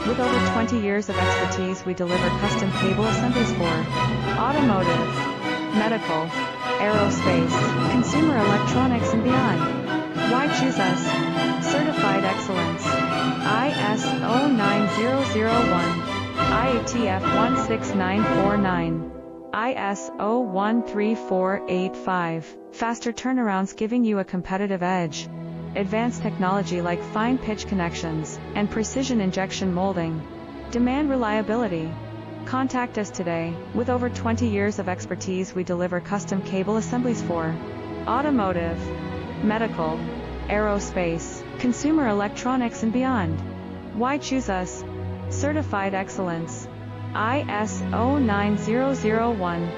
With over 20 years of expertise, we deliver custom cable assemblies for automotive, medical, aerospace, consumer electronics, and beyond. Why choose us? Certified excellence. ISO 9001, IATF 16949, ISO 13485. Faster turnarounds, giving you a competitive edge. Advanced technology like fine pitch connections and precision injection molding. Demand reliability. Contact us today. With over 20 years of expertise, we deliver custom cable assemblies for automotive, medical, aerospace, consumer electronics, and beyond. Why choose us? Certified excellence. ISO 9001.